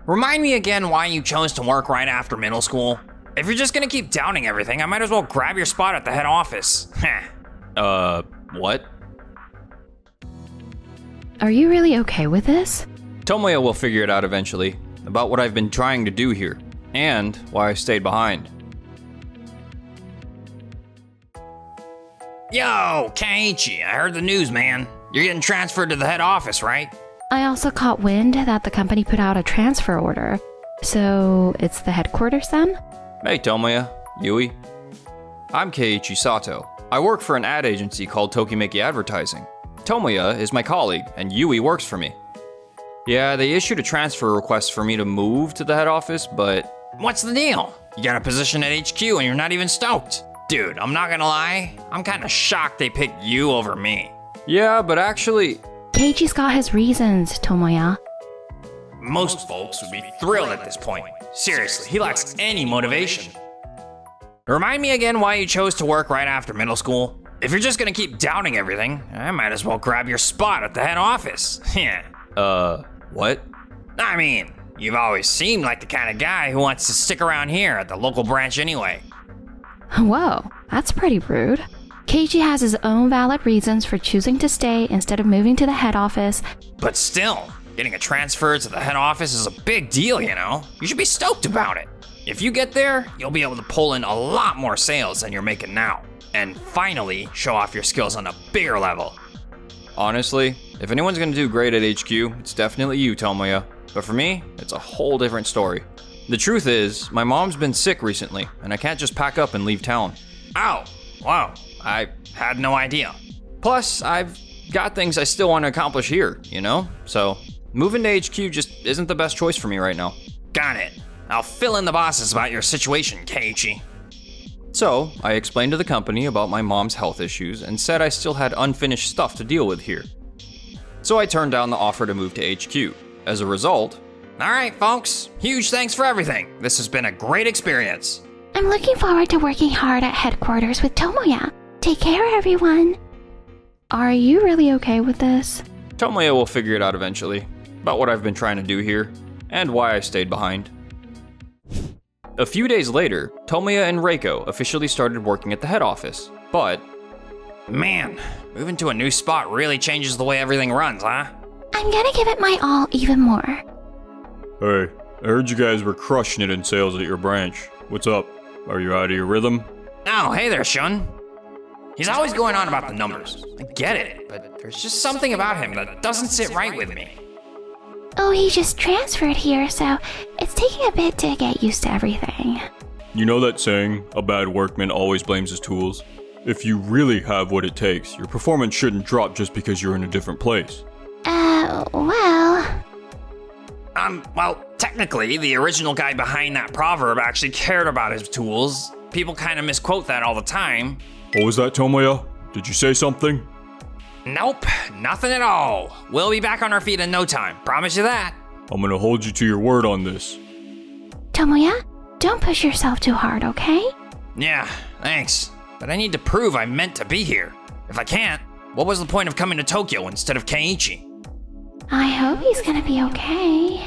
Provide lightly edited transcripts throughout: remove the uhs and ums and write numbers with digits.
Remind me again why you chose to work right after middle school. If you're just gonna keep doubting everything, I might as well grab your spot at the head office. What? Are you really okay with this? Tomoya will figure it out eventually, about what I've been trying to do here, and why I stayed behind. Yo, Keiichi, I heard the news, man. You're getting transferred to the head office, right? I also caught wind that the company put out a transfer order. So, it's the headquarters then? Hey Tomoya, Yui. I'm Keiichi Sato. I work for an ad agency called Tokimeki Advertising. Tomoya is my colleague, and Yui works for me. Yeah, they issued a transfer request for me to move to the head office, but... What's the deal? You got a position at HQ and you're not even stoked. Dude, I'm not gonna lie, I'm kinda shocked they picked you over me. Yeah, but actually... Keiichi's got his reasons, Tomoya. Most folks would be thrilled at this point. Seriously, he lacks any motivation. Remind me again why you chose to work right after middle school. If you're just gonna keep doubting everything, I might as well grab your spot at the head office. Yeah. What? I mean, you've always seemed like the kind of guy who wants to stick around here at the local branch anyway. Whoa, that's pretty rude. Keiichi has his own valid reasons for choosing to stay instead of moving to the head office. But still, getting a transfer to the head office is a big deal, you know? You should be stoked about it. If you get there, you'll be able to pull in a lot more sales than you're making now. And finally, show off your skills on a bigger level. Honestly, if anyone's gonna do great at HQ, it's definitely you, Tomoya. But for me, it's a whole different story. The truth is, my mom's been sick recently, and I can't just pack up and leave town. Oh, wow, I had no idea. Plus, I've got things I still want to accomplish here, you know? So, moving to HQ just isn't the best choice for me right now. Got it. I'll fill in the bosses about your situation, Keiichi. So, I explained to the company about my mom's health issues and said I still had unfinished stuff to deal with here. So I turned down the offer to move to HQ. As a result... Alright, folks. Huge thanks for everything. This has been a great experience. I'm looking forward to working hard at headquarters with Tomoya. Take care, everyone. Are you really okay with this? Tomoya will figure it out eventually, about what I've been trying to do here, and why I stayed behind. A few days later, Tomoya and Reiko officially started working at the head office, but... Man, moving to a new spot really changes the way everything runs, huh? I'm gonna give it my all even more. Hey, I heard you guys were crushing it in sales at your branch. What's up? Are you out of your rhythm? Oh, hey there, Shun. He's always going on about the numbers. I get it, but there's just something about him that doesn't sit right with me. Oh, he just transferred here, so it's taking a bit to get used to everything. You know that saying, a bad workman always blames his tools? If you really have what it takes, your performance shouldn't drop just because you're in a different place. Well... Well, technically, the original guy behind that proverb actually cared about his tools. People kind of misquote that all the time. What was that, Tomoya? Did you say something? Nope, nothing at all. We'll be back on our feet in no time, promise you that. I'm gonna hold you to your word on this. Tomoya, don't push yourself too hard, okay? Yeah, thanks. But I need to prove I meant to be here. If I can't, what was the point of coming to Tokyo instead of Keiichi? I hope he's gonna be okay.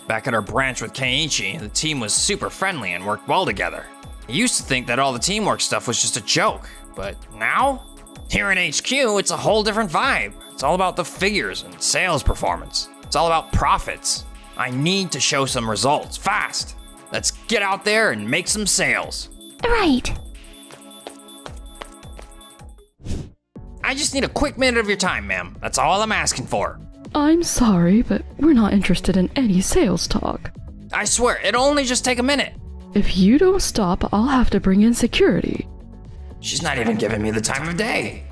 Back at our branch with Keiichi, the team was super friendly and worked well together. I used to think that all the teamwork stuff was just a joke, but now? Here in HQ, it's a whole different vibe. It's all about the figures and sales performance. It's all about profits. I need to show some results, fast. Let's get out there and make some sales. Right. I just need a quick minute of your time, ma'am. That's all I'm asking for. I'm sorry, but we're not interested in any sales talk. I swear, it'll only just take a minute. If you don't stop, I'll have to bring in security. She's not even giving me the time of day.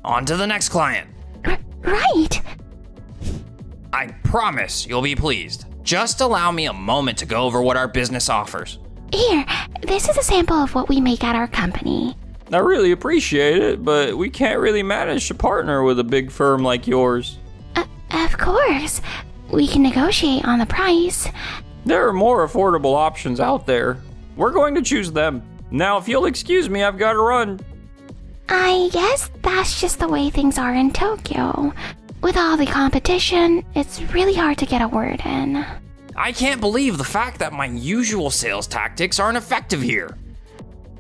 On to the next client. Right. I promise you'll be pleased. Just allow me a moment to go over what our business offers. Here, this is a sample of what we make at our company. I really appreciate it, but we can't really manage to partner with a big firm like yours. Of course. We can negotiate on the price. There are more affordable options out there. We're going to choose them. Now, if you'll excuse me, I've got to run. I guess that's just the way things are in Tokyo. With all the competition, it's really hard to get a word in. I can't believe the fact that my usual sales tactics aren't effective here.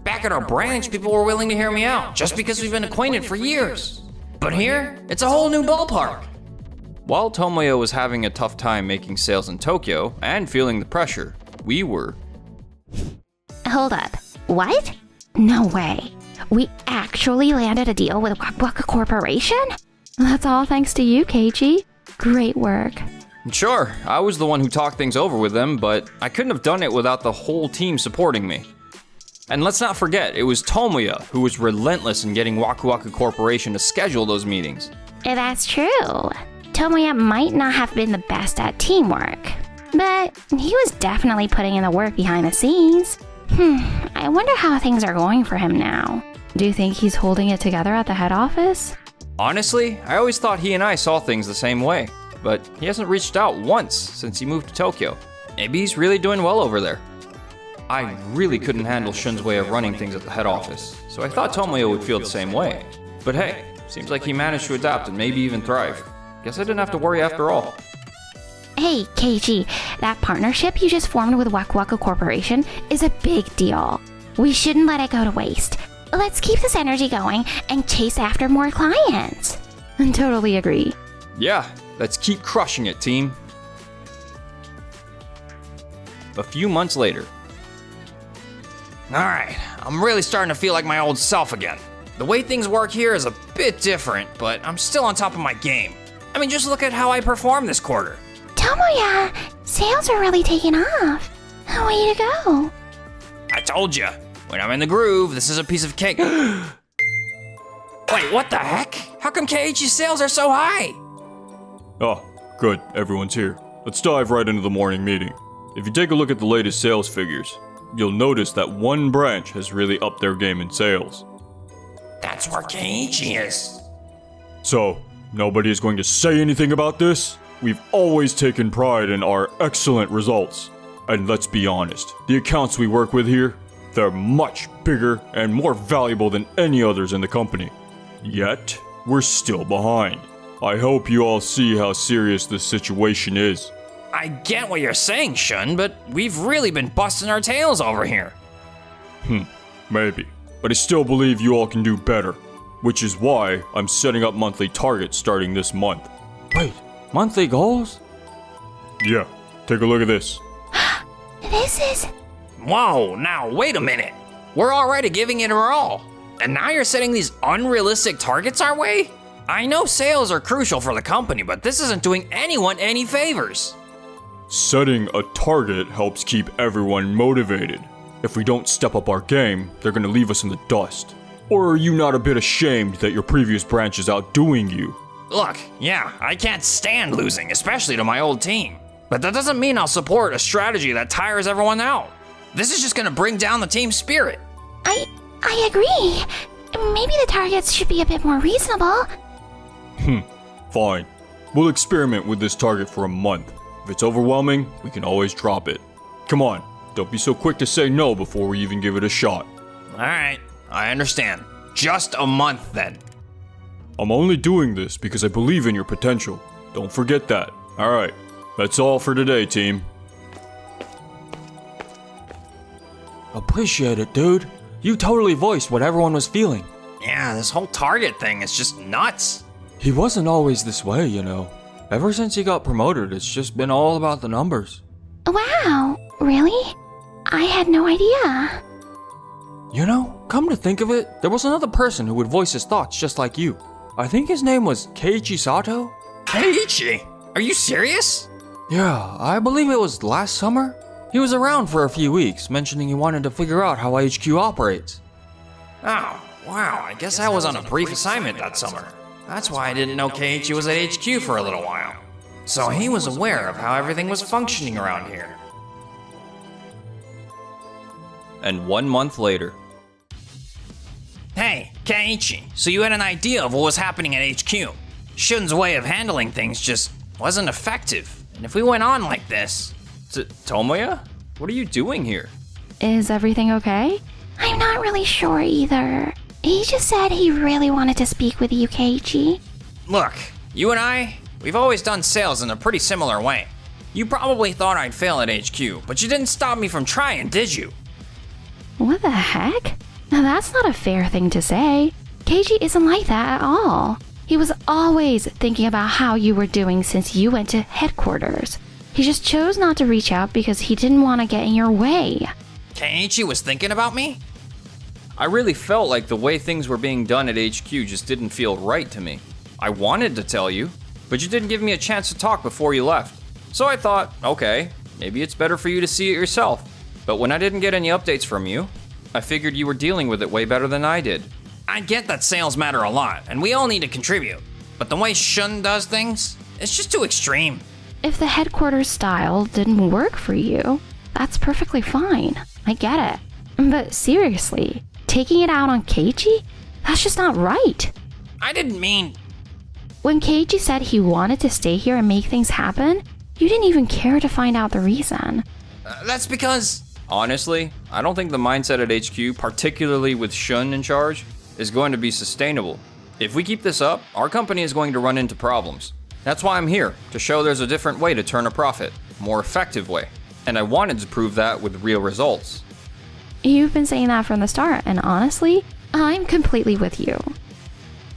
Back at our branch, people were willing to hear me out just because we've been acquainted for years. But here, it's a whole new ballpark. While Tomoya was having a tough time making sales in Tokyo and feeling the pressure, we were. Hold up. What? No way. We actually landed a deal with Coworker Corporation? That's all thanks to you, Keiichi. Great work. Sure, I was the one who talked things over with them, but I couldn't have done it without the whole team supporting me. And let's not forget, it was Tomoya who was relentless in getting Waku Waku Corporation to schedule those meetings. That's true. Tomoya might not have been the best at teamwork, but he was definitely putting in the work behind the scenes. I wonder how things are going for him now. Do you think he's holding it together at the head office? Honestly, I always thought he and I saw things the same way, but he hasn't reached out once since he moved to Tokyo. Maybe he's really doing well over there. I really couldn't handle Shun's way of running things at the head office, so I thought Tomoya would feel the same way. But hey, seems like he managed to adapt and maybe even thrive. Guess I didn't have to worry after all. Hey, Keiichi, that partnership you just formed with Waku Waku Corporation is a big deal. We shouldn't let it go to waste. Let's keep this energy going and chase after more clients. Totally agree. Yeah, let's keep crushing it, team. A few months later. Alright, I'm really starting to feel like my old self again. The way things work here is a bit different, but I'm still on top of my game. I mean, just look at how I performed this quarter. Tomoya, sales are really taking off. Way to go. I told you, when I'm in the groove, this is a piece of cake. Wait, what the heck? How come Keiichi's sales are so high? Oh, good, everyone's here. Let's dive right into the morning meeting. If you take a look at the latest sales figures, you'll notice that one branch has really upped their game in sales. That's where Keiichi is. So, nobody is going to say anything about this? We've always taken pride in our excellent results. And let's be honest, the accounts we work with here, they're much bigger and more valuable than any others in the company. Yet, we're still behind. I hope you all see how serious this situation is. I get what you're saying, Shun, but we've really been busting our tails over here. Maybe. But I still believe you all can do better. Which is why I'm setting up monthly targets starting this month. Wait, monthly goals? Yeah, take a look at this. This is... Whoa, now wait a minute. We're already giving it our all. And now you're setting these unrealistic targets our way? I know sales are crucial for the company, but this isn't doing anyone any favors. Setting a target helps keep everyone motivated. If we don't step up our game, they're gonna leave us in the dust. Or are you not a bit ashamed that your previous branch is outdoing you? Look, yeah, I can't stand losing, especially to my old team. But that doesn't mean I'll support a strategy that tires everyone out. This is just gonna bring down the team spirit. I agree. Maybe the targets should be a bit more reasonable. Fine. We'll experiment with this target for a month. If it's overwhelming, we can always drop it. Come on, don't be so quick to say no before we even give it a shot. Alright, I understand. Just a month then. I'm only doing this because I believe in your potential. Don't forget that. Alright, that's all for today, team. Appreciate it, dude. You totally voiced what everyone was feeling. Yeah, this whole target thing is just nuts. He wasn't always this way, you know. Ever since he got promoted, it's just been all about the numbers. Wow, really? I had no idea. You know, come to think of it, there was another person who would voice his thoughts just like you. I think his name was Keiichi Sato? Keiichi? Are you serious? Yeah, I believe it was last summer. He was around for a few weeks, mentioning he wanted to figure out how HQ operates. Oh, wow, I guess I was on a brief assignment that summer. That's why I didn't know Keiichi was at HQ for a little while. So he was aware of how everything was functioning around here. And 1 month later. Hey, Keiichi, so you had an idea of what was happening at HQ. Shun's way of handling things just wasn't effective. And if we went on like this... Tomoya? What are you doing here? Is everything okay? I'm not really sure either. He just said he really wanted to speak with you, Keiichi. Look, You and we've always done sales in a pretty similar way. You probably thought I'd fail at HQ, but you didn't stop me from trying, did you? What the heck? Now that's not a fair thing to say. Keiji isn't like that at all. He was always thinking about how you were doing since you went to headquarters. He just chose not to reach out because he didn't want to get in your way. Keiichi was thinking about me? I really felt like the way things were being done at HQ just didn't feel right to me. I wanted to tell you, but you didn't give me a chance to talk before you left. So I thought, okay, maybe it's better for you to see it yourself. But when I didn't get any updates from you, I figured you were dealing with it way better than I did. I get that sales matter a lot, and we all need to contribute. But the way Shun does things, it's just too extreme. If the headquarters style didn't work for you, that's perfectly fine. I get it. But seriously, taking it out on Keiji? That's just not right. I didn't mean... When Keiji said he wanted to stay here and make things happen, you didn't even care to find out the reason. That's because... Honestly, I don't think the mindset at HQ, particularly with Shun in charge, is going to be sustainable. If we keep this up, our company is going to run into problems. That's why I'm here, to show there's a different way to turn a profit, a more effective way. And I wanted to prove that with real results. You've been saying that from the start, and honestly, I'm completely with you.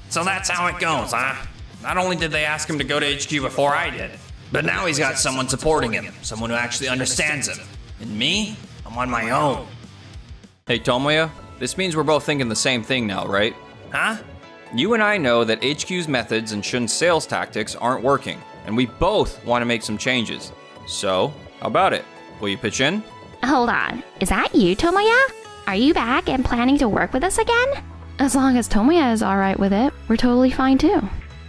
So that's how it goes, huh? Not only did they ask him to go to HQ before I did, but now he's got someone supporting him, someone who actually understands him. And me? I'm on my own. Hey Tomoya, this means we're both thinking the same thing now, right? Huh? You and I know that HQ's methods and Shun's sales tactics aren't working, and we both want to make some changes. So, how about it? Will you pitch in? Hold on. Is that you, Tomoya? Are you back and planning to work with us again? As long as Tomoya is alright with it, we're totally fine too.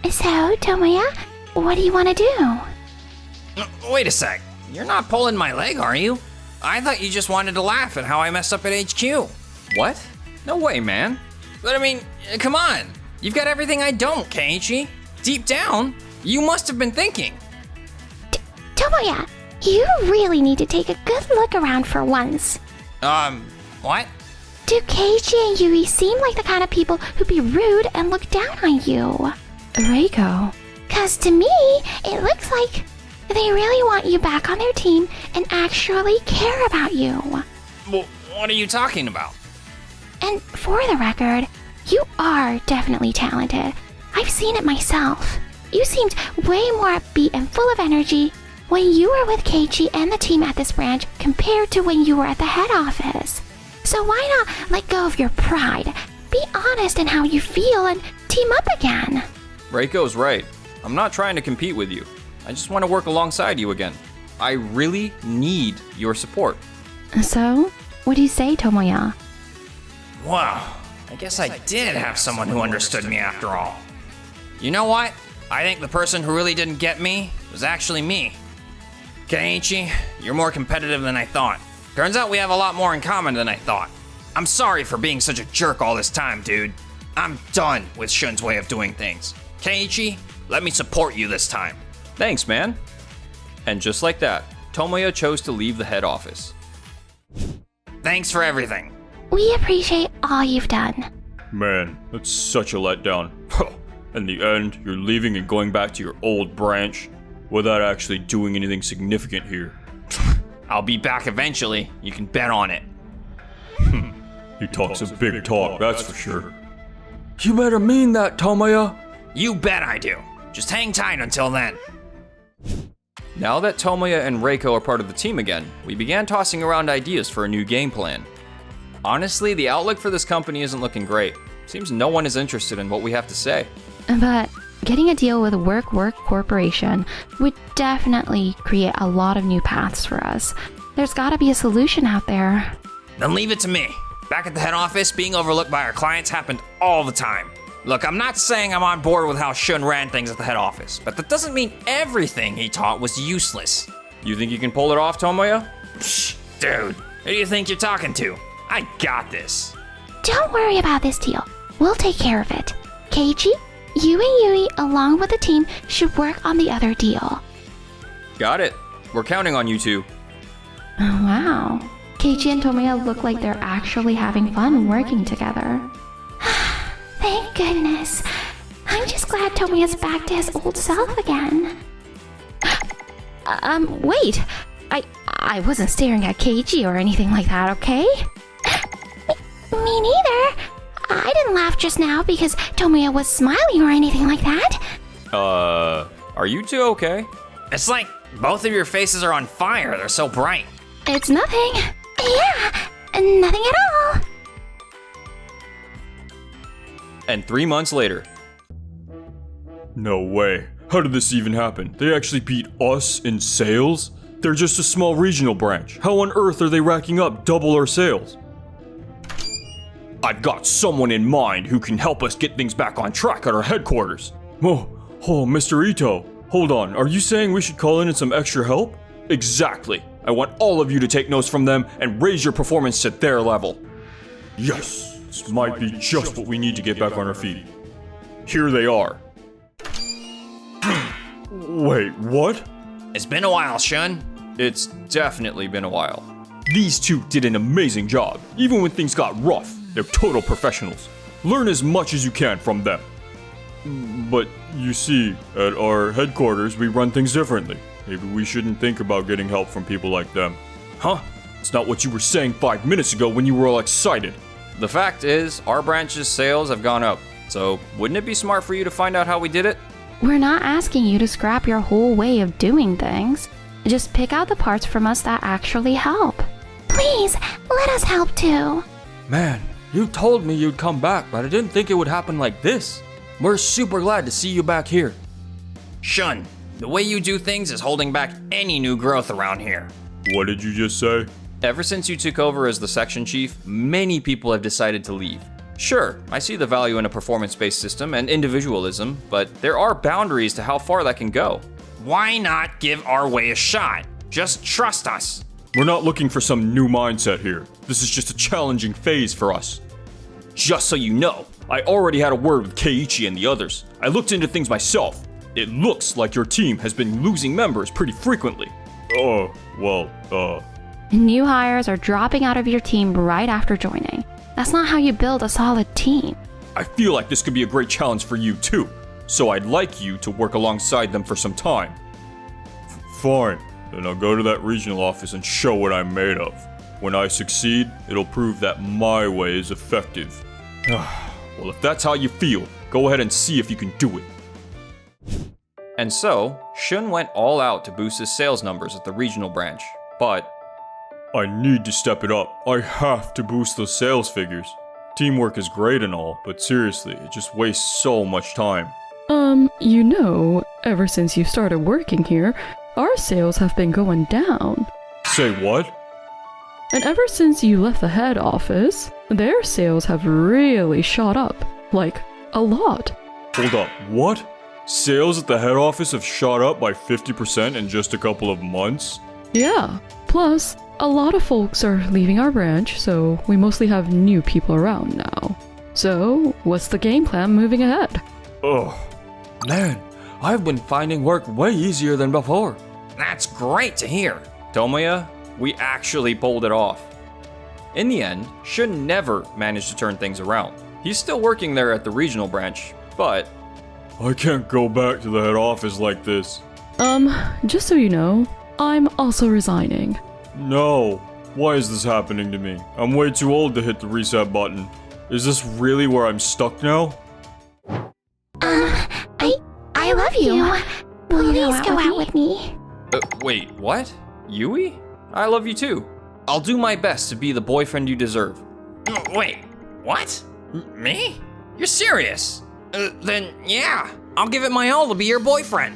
So, Tomoya, what do you want to do? Wait a sec. You're not pulling my leg, are you? I thought you just wanted to laugh at how I messed up at HQ. What? No way, man. But I mean, come on. You've got everything I don't, Keiichi. Deep down, you must have been thinking. Tomoya, you really need to take a good look around for once. What? Do Keiichi and Yui seem like the kind of people who'd be rude and look down on you? Reiko. 'Cause to me, it looks like they really want you back on their team and actually care about you. Well, what are you talking about? And for the record, you are definitely talented. I've seen it myself. You seemed way more upbeat and full of energy when you were with Keiichi and the team at this branch compared to when you were at the head office. So why not let go of your pride, be honest in how you feel, and team up again? Reiko's right. I'm not trying to compete with you. I just want to work alongside you again. I really need your support. So, what do you say, Tomoya? Wow, I guess I did have someone who understood me after all. You know what? I think the person who really didn't get me was actually me. Keiichi, you're more competitive than I thought. Turns out we have a lot more in common than I thought. I'm sorry for being such a jerk all this time, dude. I'm done with Shun's way of doing things. Keiichi, let me support you this time. Thanks, man. And just like that, Tomoya chose to leave the head office. Thanks for everything. We appreciate all you've done. Man, that's such a letdown. In the end, you're leaving and going back to your old branch without actually doing anything significant here. I'll be back eventually. You can bet on it. He talks a big talk, that's for sure. You better mean that, Tomoya. You bet I do. Just hang tight until then. Now that Tomoya and Reiko are part of the team again, we began tossing around ideas for a new game plan. Honestly, the outlook for this company isn't looking great. Seems no one is interested in what we have to say. But getting a deal with Work Corporation would definitely create a lot of new paths for us. There's gotta be a solution out there. Then leave it to me. Back at the head office, being overlooked by our clients happened all the time. Look, I'm not saying I'm on board with how Shun ran things at the head office, but that doesn't mean everything he taught was useless. You think you can pull it off, Tomoya? Psh, dude, who do you think you're talking to? I got this. Don't worry about this deal. We'll take care of it. Keiichi, you and Yui, along with the team, should work on the other deal. Got it. We're counting on you two. Oh, wow. Keiichi and Tomoya look like they're actually having fun working together. Thank goodness. I'm just glad Tomoya's back to his old self again. Wait. I wasn't staring at Keiichi or anything like that, okay? Me neither. I didn't laugh just now because Tomoya was smiling or anything like that. Are you two okay? It's like both of your faces are on fire. They're so bright. It's nothing. Yeah, nothing at all. And 3 months later. No way. How did this even happen? They actually beat us in sales? They're just a small regional branch. How on earth are they racking up double our sales? I've got someone in mind who can help us get things back on track at our headquarters. Oh, Mr. Ito. Hold on, are you saying we should call in some extra help? Exactly. I want all of you to take notes from them and raise your performance to their level. Yes, this might be just what we need to get back on our feet. Here they are. Wait, what? It's been a while, Shun. It's definitely been a while. These two did an amazing job. Even when things got rough, they're total professionals. Learn as much as you can from them. But you see, at our headquarters, we run things differently. Maybe we shouldn't think about getting help from people like them. Huh? It's not what you were saying 5 minutes ago when you were all excited. The fact is, our branch's sales have gone up. So, wouldn't it be smart for you to find out how we did it? We're not asking you to scrap your whole way of doing things. Just pick out the parts from us that actually help. Please, let us help too. Man, you told me you'd come back, but I didn't think it would happen like this. We're super glad to see you back here. Shun, the way you do things is holding back any new growth around here. What did you just say? Ever since you took over as the section chief, many people have decided to leave. Sure, I see the value in a performance-based system and individualism, but there are boundaries to how far that can go. Why not give our way a shot? Just trust us. We're not looking for some new mindset here. This is just a challenging phase for us. Just so you know, I already had a word with Keiichi and the others. I looked into things myself. It looks like your team has been losing members pretty frequently. New hires are dropping out of your team right after joining. That's not how you build a solid team. I feel like this could be a great challenge for you too. So I'd like you to work alongside them for some time. Fine. Then I'll go to that regional office and show what I'm made of. When I succeed, it'll prove that my way is effective. Well, if that's how you feel, go ahead and see if you can do it. And so, Shun went all out to boost his sales numbers at the regional branch, but I need to step it up. I have to boost those sales figures. Teamwork is great and all, but seriously, it just wastes so much time. Ever since you started working here, our sales have been going down. Say what? And ever since you left the head office, their sales have really shot up. Like, a lot. Hold up, what? Sales at the head office have shot up by 50% in just a couple of months? Yeah. Plus, a lot of folks are leaving our branch, so we mostly have new people around now. So, what's the game plan moving ahead? Ugh. Man, I've been finding work way easier than before. That's great to hear. Tomoya, we actually pulled it off. In the end, Shun never managed to turn things around. He's still working there at the regional branch, but I can't go back to the head office like this. Just so you know, I'm also resigning. No. Why is this happening to me? I'm way too old to hit the reset button. Is this really where I'm stuck now? I love you. Please go out with me. Wait, what? Yui? I love you too. I'll do my best to be the boyfriend you deserve. Wait, what? Me? You're serious? Then yeah, I'll give it my all to be your boyfriend.